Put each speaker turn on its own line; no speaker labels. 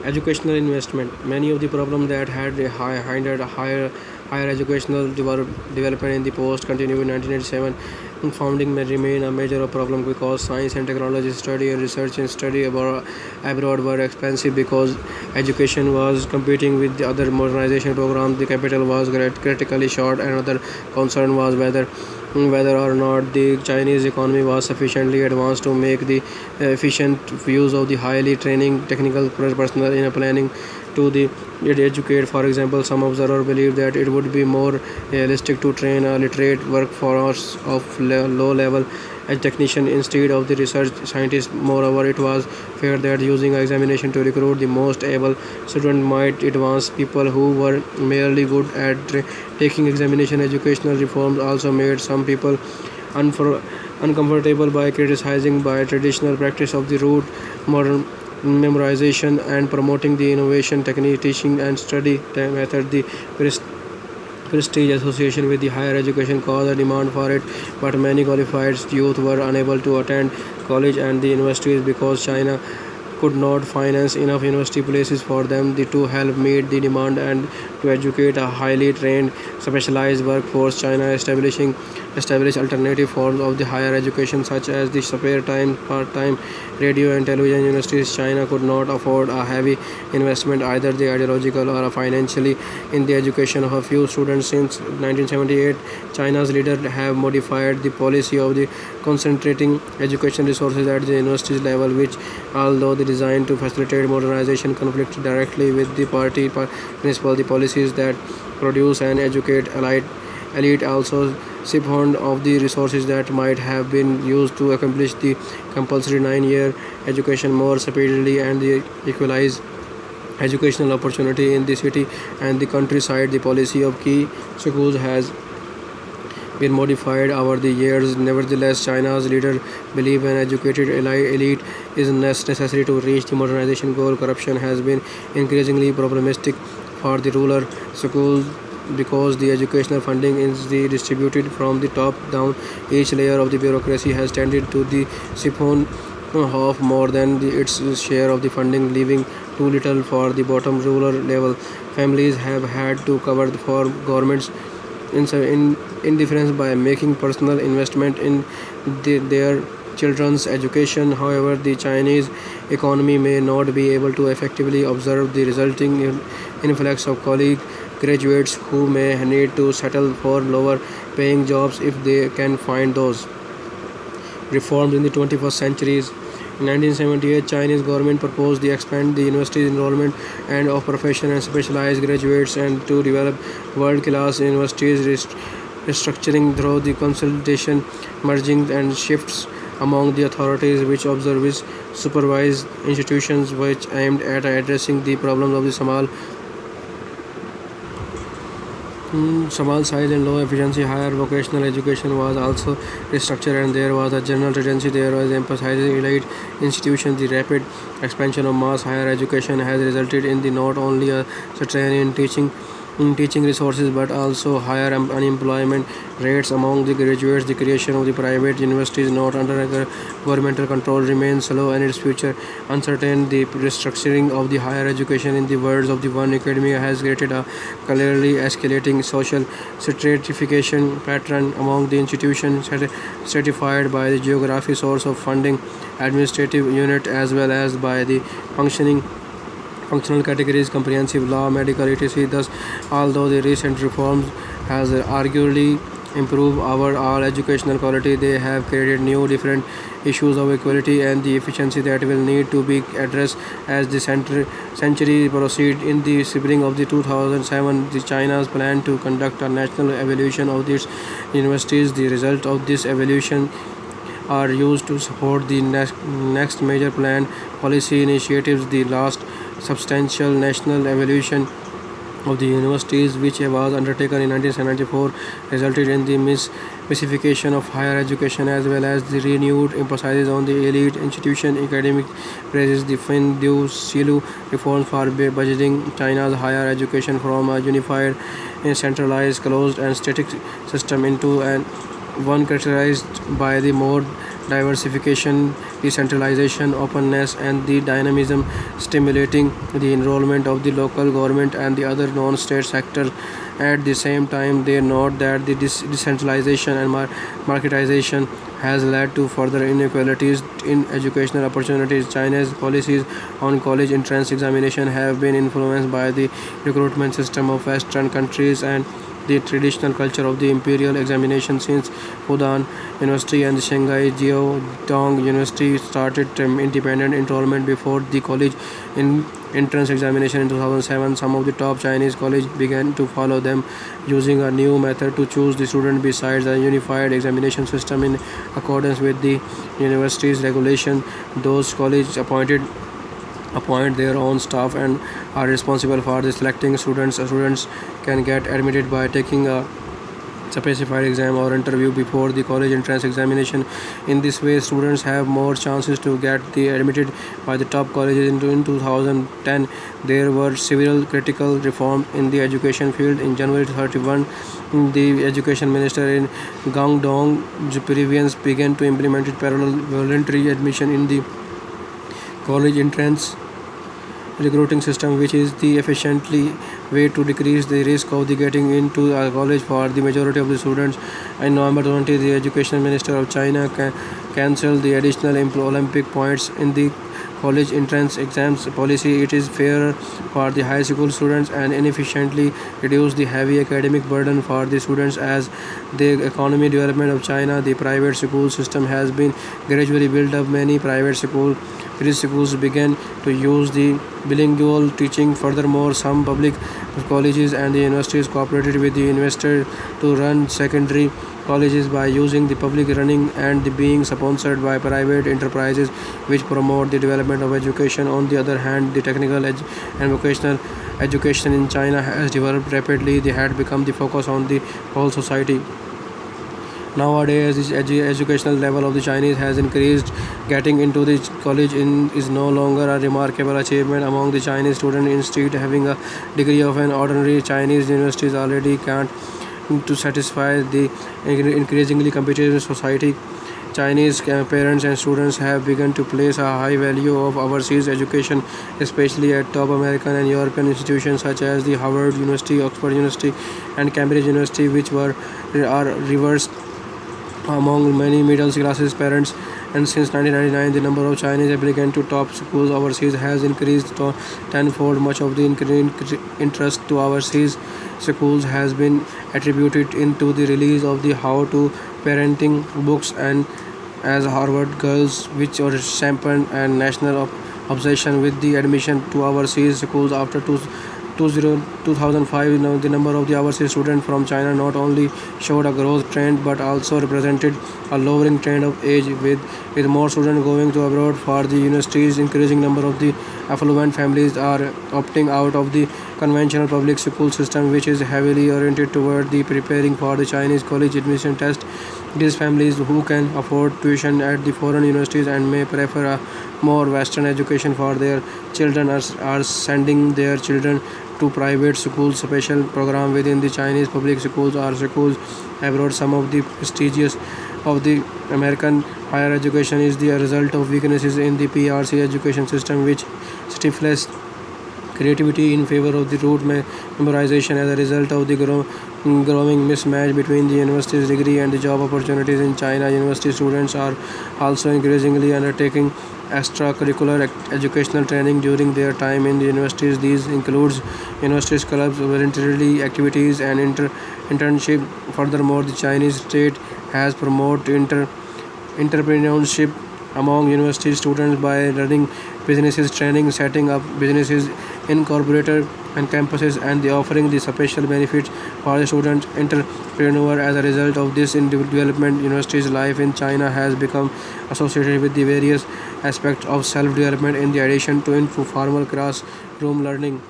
Educational investment. Many of the problems that had hindered higher educational development in the post continue in 1987. Founding may remain a major problem because science and technology study and research and study abroad were expensive because education was competing with the other modernization programs. The capital was critically short. Another concern was whether or not the Chinese economy was sufficiently advanced to make the efficient use of the highly trained technical personnel in a planning to the educate. For example, some observers believe that it would be more realistic to train a literate workforce of low level as technician instead of the research scientists. Moreover, it was feared that using examination to recruit the most able student might advance people who were merely good at taking examination. Educational reforms also made some people uncomfortable by criticizing by traditional practice of the route modern memorization and promoting the innovation technique teaching and study method. The prestige association with the higher education caused a demand for it, but many qualified youth were unable to attend college and the universities because China could not finance enough university places for them to help meet the demand and to educate a highly trained specialized workforce. China established alternative forms of the higher education such as the spare time part-time radio and television universities. China could not afford a heavy investment either the ideological or financially in the education of a few students. Since 1978 China's leaders have modified the policy of the concentrating education resources at the universities level, which although they designed to facilitate modernization conflict directly with the party principle. The policies that produce and educate elite also siphoned of the resources that might have been used to accomplish the compulsory 9-year education more speedily and the equalize educational opportunity in the city and the countryside. The policy of key schools has been modified over the years. Nevertheless, China's leaders believe an educated elite is necessary to reach the modernization goal. Corruption has been increasingly problematic for the rural schools because the educational funding is distributed from the top down. Each layer of the bureaucracy has tended to the siphon off more than its share of the funding, leaving too little for the bottom rural level. Families have had to cover for governments in indifference by making personal investment in their children's education. However, the Chinese economy may not be able to effectively absorb the resulting influx of college graduates who may need to settle for lower paying jobs if they can find those. Reforms in the 21st century. In 1978, Chinese government proposed to expand the university enrollment and of professional and specialized graduates and to develop world-class universities, restructuring through the consolidation, merging and shifts among the authorities which supervised institutions which aimed at addressing the problems of the small size and low efficiency. Higher vocational education was also restructured and there was a general tendency there was emphasizing elite institutions. The rapid expansion of mass higher education has resulted in the not only a strain in teaching resources but also higher unemployment rates among the graduates. The creation of the private universities not under governmental control remains slow and its future uncertain. The restructuring of the higher education, in the words of the one academia, has created a clearly escalating social stratification pattern among the institutions stratified by the geography, source of funding, administrative unit, as well as by the functional categories, comprehensive law, medical, etc. Thus, although the recent reforms has arguably improved overall educational quality, they have created new different issues of equality and the efficiency that will need to be addressed as the century proceed. In the spring of the 2007, China's plan to conduct a national evaluation of its universities. The result of this evaluation are used to support the next major plan policy initiatives. The last substantial national evaluation of the universities, which was undertaken in 1974, resulted in the massification of higher education as well as the renewed emphasis on the elite institution. Academic praises the Fin Du Silu reforms for budgeting China's higher education from a unified, centralized, closed and static system into one characterized by the more diversification, decentralization, openness, and the dynamism, stimulating the enrollment of the local government and the other non-state sectors. At the same time, they note that the decentralization and marketization has led to further inequalities in educational opportunities. China's policies on college entrance examination have been influenced by the recruitment system of Western countries and the traditional culture of the imperial examination. Since Fudan University and Shanghai Jiaotong University started independent enrollment before the college in entrance examination in 2007, some of the top Chinese colleges began to follow them, using a new method to choose the student besides a unified examination system. In accordance with the university's regulation, those colleges appoint their own staff and are responsible for the selecting students. Students can get admitted by taking a specified exam or interview before the college entrance examination. In this way, students have more chances to get admitted by the top colleges. In 2010, there were several critical reforms in the education field. In January 31, the education minister in Guangdong province began to implement parallel voluntary admission in the college entrance recruiting system, which is the efficiently way to decrease the risk of the getting into a college for the majority of the students. In November 20, the education minister of China cancelled the additional Olympic points in the college entrance exams policy. It is fairer for the high school students and inefficiently reduce the heavy academic burden for the students. As the economy development of China, the private school system has been gradually built up. Many private schools began to use the bilingual teaching. Furthermore, some public colleges and the universities cooperated with the investor to run secondary colleges by using the public running and being sponsored by private enterprises which promote the development of education. On the other hand, the technical and vocational education in China has developed rapidly. They had become the focus on the whole society. Nowadays, the educational level of the Chinese has increased. Getting into the college is no longer a remarkable achievement among the Chinese students. Instead, having a degree of an ordinary Chinese universities already can't to satisfy the increasingly competitive society. Chinese parents and students have begun to place a high value of overseas education, especially at top American and European institutions such as the Harvard University, Oxford University, and Cambridge University, which are reversed among many middle classes parents. And since 1999, the number of Chinese applicants to top schools overseas has increased tenfold. Much of the interest to overseas schools has been attributed into the release of the How to Parenting books and as Harvard Girls, which are championed and national obsession with the admission to overseas schools after 2005. Now, the number of the overseas students from China not only showed a growth trend but also represented a lowering trend of age, with more students going to abroad for the universities. Increasing number of the affluent families are opting out of the conventional public school system, which is heavily oriented toward the preparing for the Chinese college admission test. These families who can afford tuition at the foreign universities and may prefer a more Western education for their children are sending their children to private schools. Special program within the Chinese public schools or schools abroad. Some of the prestigious of the American higher education is the result of weaknesses in the PRC education system, which stifles creativity in favor of the rote memorization. As a result of the growing mismatch between the university's degree and the job opportunities in China, university students are also increasingly undertaking extracurricular educational training during their time in the universities. These includes universities clubs, voluntary activities, and internship. Furthermore, the Chinese state has promoted entrepreneurship among university students by running businesses training, setting up businesses incorporated and campuses, and the offering the special benefits for the student entrepreneur. As a result of this in development, universities life in China has become associated with the various aspects of self-development in the addition to informal classroom learning.